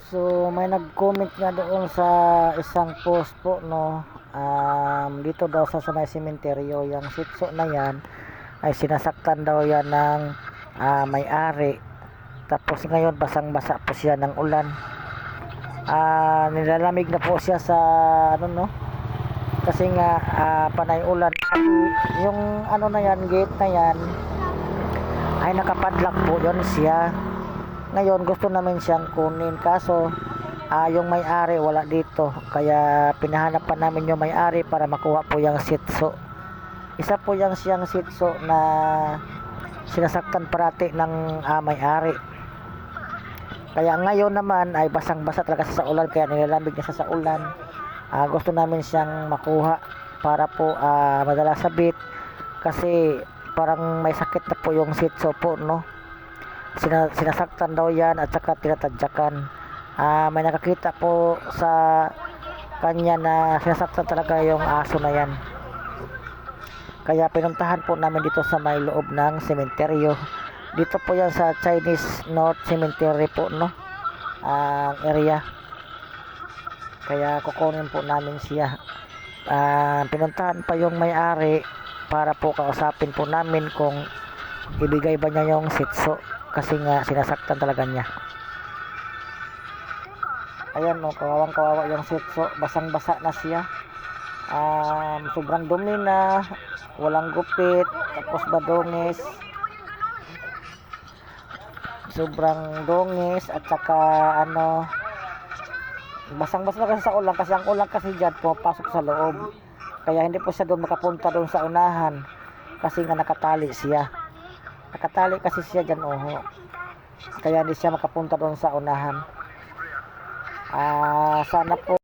So may nag-comment nga doon sa isang post po, no. Dito daw sa may sementeryo, yung sitso na yan ay sinasaktan daw yan ng may-ari. Tapos ngayon basang-basa po siya ng ulan. Nilalamig na po siya sa kasi nga panay ulan. Kasi yung na yan, gate na yan ay nakapadlock po yon siya. Ngayon gusto namin siyang kunin, kaso yung may-ari wala dito, kaya pinahanap pa namin yung may-ari para makuha po yung sitso. Isa po yung siyang sitso na sinasaktan parati ng may-ari. Kaya ngayon naman ay basang-basa talaga sa ulan, kaya nilalamig na sa ulan. Gusto namin siyang makuha para po madala sa bit, kasi parang may sakit na po yung sitso po, no. Sinasaktan daw yan at saka tinatadyakan. May nakakita po sa kanya na sinasaktan talaga yung aso na yan. Kaya pinuntahan po namin dito sa may loob ng sementeryo. Dito po yan sa Chinese North Cemetery po, no, ang area. Kaya kukunin po namin siya. Pinuntahan pa yung may-ari para po kausapin po namin kung ibigay ba niya yung sitso, kasi nga sinasaktan talaga niya. Ayan, no, kawawang-kawawa yung sitso, basang-basa na siya. Sobrang dumi na, walang gupit, tapos badongis. Sobrang dongis at saka basang-basa na kasi sa ulan, kasi ang ulan kasi dyan pumapasok sa loob. Kaya hindi po siya doon makapunta doon sa unahan, kasi nga nakatali siya. Nakatali kasi siya dyan, kaya hindi siya makapunta doon sa unahan. Sana po